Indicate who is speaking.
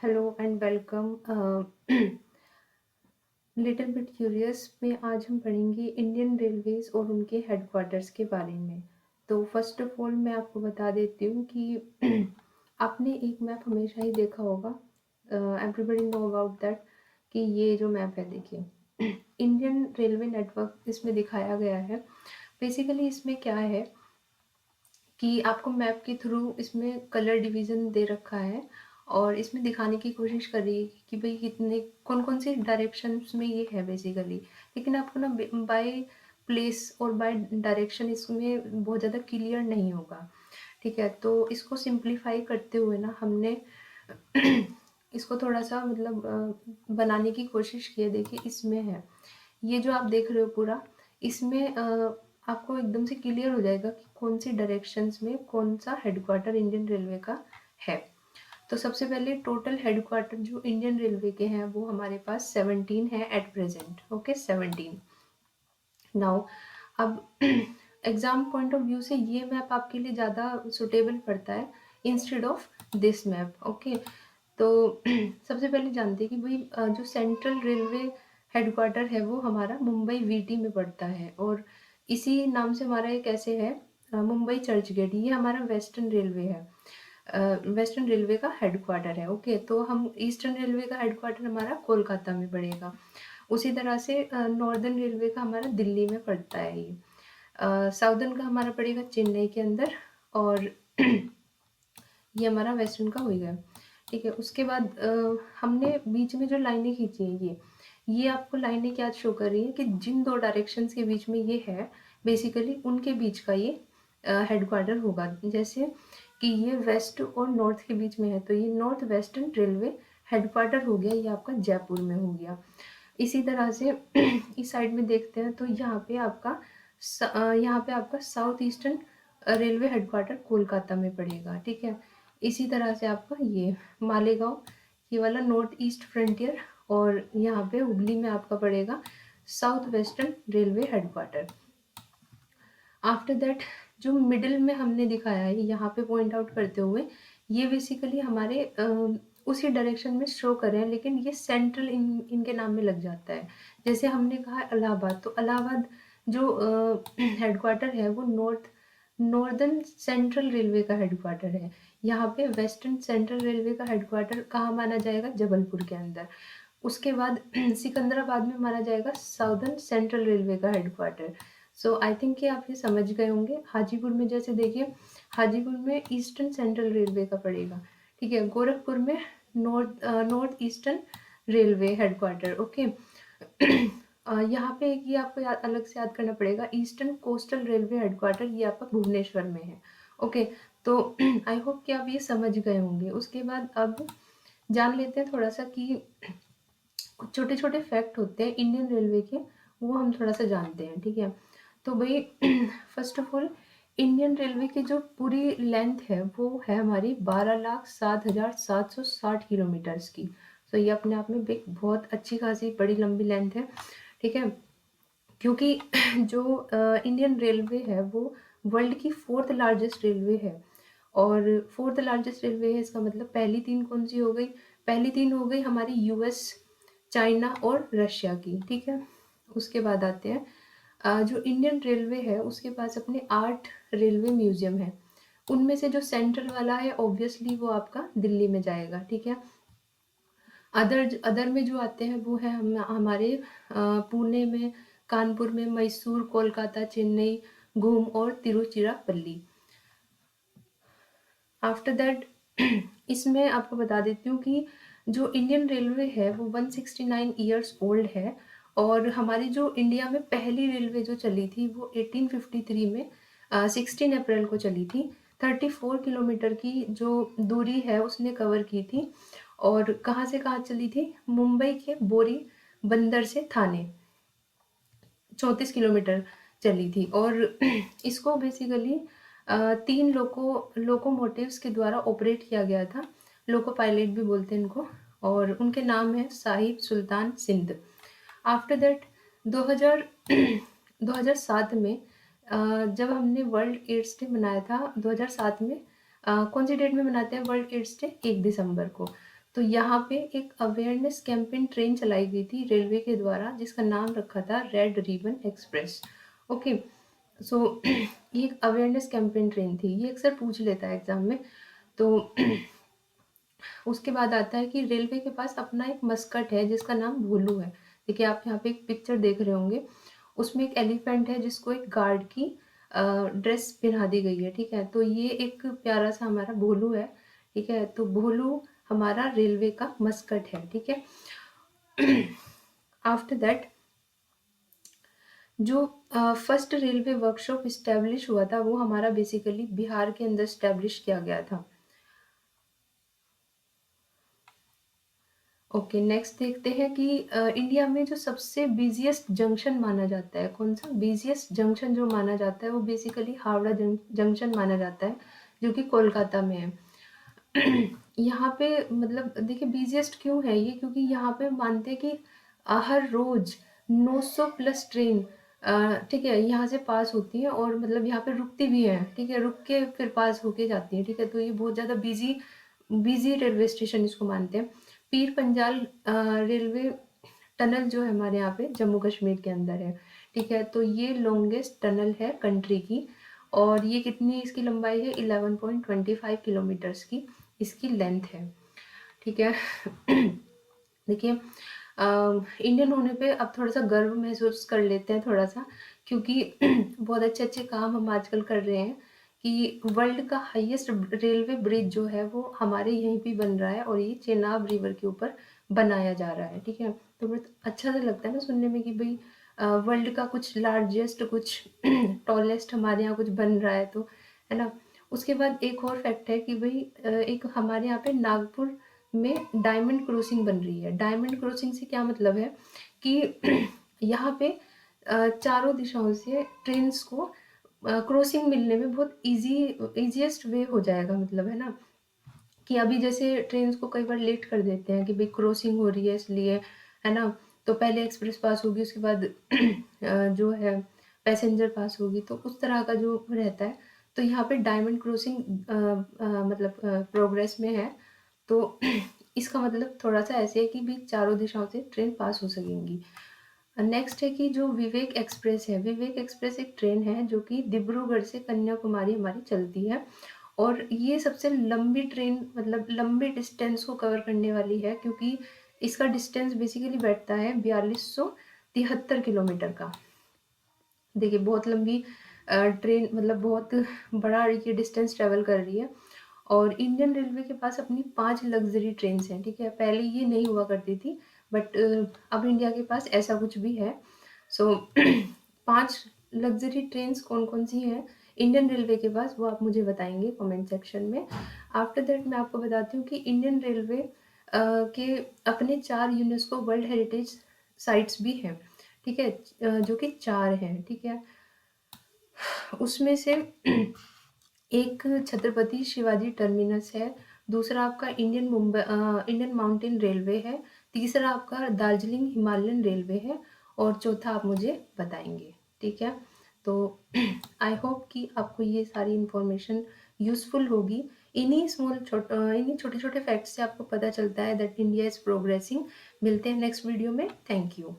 Speaker 1: Hello and welcome. Little bit curious में आज हम पढ़ेंगे इंडियन रेलवेज और उनके हेडक्वार्टर्स के बारे में। तो फर्स्ट ऑफ ऑल मैं आपको बता देती हूँ कि आपने एक मैप हमेशा ही देखा होगा, एवरीबडी नो अबाउट दैट, कि ये जो मैप है देखिए इंडियन रेलवे नेटवर्क इसमें दिखाया गया है। बेसिकली इसमें क्या है कि आपको मैप के थ्रू इसमें कलर डिवीज़न दे रखा है और इसमें दिखाने की कोशिश कर रही है कि भाई कितने कौन-कौन से डायरेक्शंस में ये है बेसिकली। लेकिन आपको ना बाय प्लेस और बाय डायरेक्शन इसमें बहुत ज़्यादा क्लियर नहीं होगा, ठीक है? तो इसको सिंप्लीफाई करते हुए ना हमने इसको थोड़ा-सा मतलब बनाने की कोशिश की है। देखिए इसमें है, ये जो आप देख रहे हो पूरा, इसमें आपको एकदम से क्लियर हो जाएगा कि कौन सी डायरेक्शंस में कौन सा हेडक्वार्टर इंडियन रेलवे का है। तो सबसे पहले टोटल हेडक्वार्टर जो इंडियन रेलवे के हैं वो हमारे पास 17 है एट प्रेजेंट। Okay, 17 now. अब एग्जाम पॉइंट ऑफ व्यू से ये मैप आपके लिए ज़्यादा सुटेबल पड़ता है instead of this map. Okay, तो सबसे पहले जानते हैं कि भाई जो सेंट्रल रेलवे हेडक्वार्टर है वो हमारा मुंबई वीटी में पड़ता है और इसी नाम से हमारा एक ऐसे है मुंबई चर्च गेट, ये हमारा वेस्टर्न रेलवे है। वेस्टर्न रेलवे का हेडक्वार्टर है। ओके, तो हम ईस्टर्न रेलवे का हेडक्वार्टर हमारा कोलकाता में पड़ेगा। उसी तरह से नॉर्दर्न रेलवे का हमारा दिल्ली में पड़ता है ये। साउदर्न का हमारा पड़ेगा चेन्नई के अंदर और ये हमारा वेस्टर्न का हो गया, ठीक है। उसके बाद हमने बीच में जो लाइनें खींची हैं ये आपको लाइनें क्या शो कर रही हैं कि जिन दो डायरेक्शंस के बीच में ये है बेसिकली उनके बीच का ये हेडक्वार्टर होगा। जैसे कि ये वेस्ट और नॉर्थ के बीच में है तो ये नॉर्थ वेस्टर्न रेलवे हेडक्वार्टर हो गया, ये आपका जयपुर में हो गया। इसी तरह से इस साइड में देखते हैं तो यहाँ पे आपका south eastern railway headquarter Kolkata में पड़ेगा, ठीक है। इसी तरह से आपका ये मालेगांव, ये वाला नॉर्थ ईस्ट फ्रंटियर, और यहाँ पे हुगली में आपका पड़ेगा south western railway headquarter. After that जो मिडिल में हमने दिखाया है यहाँ पे पॉइंट आउट करते हुए, ये बेसिकली हमारे उसी डायरेक्शन में शो कर रहे हैं लेकिन ये सेंट्रल इनके नाम में लग जाता है। जैसे हमने कहा इलाहाबाद, तो इलाहाबाद जो हेडक्वार्टर है वो नॉर्दर्न सेंट्रल रेलवे का हेडक्वार्टर है। यहाँ पे वेस्टर्न सेंट्रल रेलवे का हेडक्वार्टर कहाँ माना जाएगा? जबलपुर के अंदर। उसके बाद सिकंदराबाद में माना जाएगा साउदर्न सेंट्रल रेलवे का हेडक्वार्टर। सो आई थिंक कि आप ये समझ गए होंगे। हाजीपुर में जैसे देखिए, हाजीपुर में ईस्टर्न सेंट्रल रेलवे का पड़ेगा, ठीक है। गोरखपुर में north eastern railway headquarter. Okay, यहाँ पे एक ये आपको अलग से याद करना पड़ेगा, ईस्टर्न कोस्टल रेलवे हेडक्वार्टर ये आपका भुवनेश्वर में है। ओके, तो आई होप कि आप ये समझ गए होंगे। उसके बाद अब जान लेते हैं थोड़ा सा कि कुछ छोटे छोटे फैक्ट होते हैं इंडियन रेलवे के, वो हम थोड़ा सा जानते हैं, ठीक है। तो भाई first of all Indian railway की जो पूरी लेंथ है वो है हमारी 12,07,760 किलोमीटर्स की। तो ये अपने आप में एक बहुत अच्छी खासी बड़ी लंबी लेंथ है, ठीक है। क्योंकि जो इंडियन रेलवे है वो वर्ल्ड की फोर्थ लार्जेस्ट रेलवे है। और फोर्थ लार्जेस्ट रेलवे है इसका मतलब पहली तीन कौन सी हो गई? पहली तीन हो गई हमारी यूएस, चाइना और रशिया की, ठीक है। उसके बाद आते हैं जो इंडियन रेलवे है उसके पास अपने 8 रेलवे म्यूजियम है। उनमें से जो सेंट्रल वाला है ऑब्वियसली वो आपका दिल्ली में जाएगा, ठीक है। अदर में जो आते हैं वो है हमारे पुणे में, कानपुर में, मैसूर, कोलकाता, चेन्नई, घूम और तिरुचिरापल्ली। आफ्टर दैट इसमें आपको बता देती हूँ कि जो इंडियन रेलवे है वो 169 ईयर्स ओल्ड है। और हमारी जो इंडिया में पहली रेलवे जो चली थी वो 1853 में 16 अप्रैल को चली थी। 34 किलोमीटर की जो दूरी है उसने कवर की थी। और कहाँ से कहाँ चली थी? मुंबई के बोरी बंदर से थाने 34 किलोमीटर चली थी। और इसको बेसिकली 3 लोकोमोटिव्स के द्वारा ऑपरेट किया गया था। लोको पायलट भी बोलते हैं इनको, और उनके नाम है साहिब सुल्तान सिंध। आफ्टर दैट 2000 2007 में जब हमने वर्ल्ड एड्स डे मनाया था 2007 में, कौन सी डेट में मनाते हैं वर्ल्ड एड्स डे? 1 दिसंबर को। तो यहाँ पे एक अवेयरनेस कैंपेन ट्रेन चलाई गई थी रेलवे के द्वारा, जिसका नाम रखा था रेड रिबन एक्सप्रेस। ओके, सो ये एक अवेयरनेस कैंपेन ट्रेन थी, ये अक्सर पूछ लेता है एग्जाम में। तो उसके बाद आता है कि रेलवे के पास अपना एक मस्कट है जिसका नाम भोलू है। देखिए आप यहाँ पे एक पिक्चर देख रहे होंगे, उसमें एक एलिफेंट है जिसको एक गार्ड की ड्रेस पहना दी गई है, ठीक है। तो ये एक प्यारा सा हमारा भोलू है, ठीक है। तो भोलू हमारा रेलवे का मस्कट है, ठीक है। आफ्टर दैट जो फर्स्ट रेलवे वर्कशॉप इस्टेब्लिश हुआ था वो हमारा बेसिकली बिहार के अंदर इस्टेब्लिश किया गया था। ओके, नेक्स्ट देखते हैं कि इंडिया में जो सबसे बिजिएस्ट जंक्शन माना जाता है, कौन सा बिजिएस्ट जंक्शन जो माना जाता है वो बेसिकली हावड़ा जंक्शन माना जाता है, जो कि कोलकाता में है। यहाँ पे मतलब देखिए बिजिएस्ट क्यों है ये, क्योंकि यहाँ पे मानते हैं कि हर रोज 900 प्लस ट्रेन ठीक है यहाँ से पास होती है, और मतलब यहाँ पे रुकती भी है, ठीक है, रुक के फिर पास होके जाती है, ठीक है। तो ये बहुत ज़्यादा बिजी बिजी रेलवे स्टेशन इसको मानते हैं। पीर पंजाल रेलवे टनल जो है हमारे यहाँ पे जम्मू कश्मीर के अंदर है, ठीक है। तो ये लॉन्गेस्ट टनल है कंट्री की, और ये कितनी इसकी लंबाई है 11.25 किलोमीटर्स की इसकी लेंथ है, ठीक है। देखिए इंडियन होने पे अब थोड़ा सा गर्व महसूस कर लेते हैं थोड़ा सा, क्योंकि बहुत अच्छे अच्छे काम हम आजकल कर रहे हैं कि वर्ल्ड का हाईएस्ट रेलवे ब्रिज जो है वो हमारे यहीं पे बन रहा है, और ये चेनाब रिवर के ऊपर बनाया जा रहा है, ठीक है। तो बहुत अच्छा सा लगता है ना सुनने में कि भाई वर्ल्ड का कुछ लार्जेस्ट कुछ टॉलेस्ट हमारे यहाँ कुछ बन रहा है, तो है ना। उसके बाद एक और फैक्ट है कि भाई एक हमारे यहाँ पे नागपुर में डायमंड क्रॉसिंग बन रही है। डायमंड क्रॉसिंग से क्या मतलब है कि यहाँ पे चारों दिशाओं से ट्रेन्स को क्रॉसिंग मिलने में बहुत इजीएस्ट वे हो जाएगा, मतलब है ना। कि अभी जैसे ट्रेन्स को कई बार लेट कर देते हैं कि भाई क्रॉसिंग हो रही है इसलिए, है ना। तो पहले एक्सप्रेस पास होगी, उसके बाद जो है पैसेंजर पास होगी, तो उस तरह का जो रहता है। तो यहाँ पे डायमंड क्रॉसिंग मतलब प्रोग्रेस में है। तो इसका मतलब थोड़ा सा ऐसे है कि भी चारों दिशाओं से ट्रेन पास हो सकेंगी। नेक्स्ट है कि जो विवेक एक्सप्रेस है, विवेक एक्सप्रेस एक ट्रेन है जो कि डिब्रूगढ़ से कन्याकुमारी हमारी चलती है, और ये सबसे लंबी ट्रेन मतलब लंबी डिस्टेंस को कवर करने वाली है, क्योंकि इसका डिस्टेंस बेसिकली बैठता है 4273 किलोमीटर का। देखिए बहुत लंबी ट्रेन मतलब बहुत बड़ा ये डिस्टेंस ट्रेवल कर रही है। और इंडियन रेलवे के पास अपनी 5 लग्जरी ट्रेन हैं, ठीक है। पहले ये नहीं हुआ करती थी, बट अब इंडिया के पास ऐसा कुछ भी है। सो 5 लग्जरी ट्रेन्स कौन कौन सी हैं इंडियन रेलवे के पास, वो आप मुझे बताएंगे कमेंट सेक्शन में। आफ्टर दैट मैं आपको बताती हूँ कि इंडियन रेलवे के अपने 4 यूनेस्को वर्ल्ड हेरिटेज साइट्स भी हैं, ठीक है, जो कि 4 हैं, ठीक है। उसमें से एक छत्रपति शिवाजी टर्मिनस है, दूसरा आपका इंडियन माउंटेन रेलवे है, तीसरा आपका दार्जिलिंग हिमालयन रेलवे है, और चौथा आप मुझे बताएंगे, ठीक है। तो आई होप कि आपको ये सारी इन्फॉर्मेशन यूज़फुल होगी। इन्हीं छोटे छोटे फैक्ट्स से आपको पता चलता है दैट इंडिया इज़ प्रोग्रेसिंग। मिलते हैं नेक्स्ट वीडियो में। Thank you.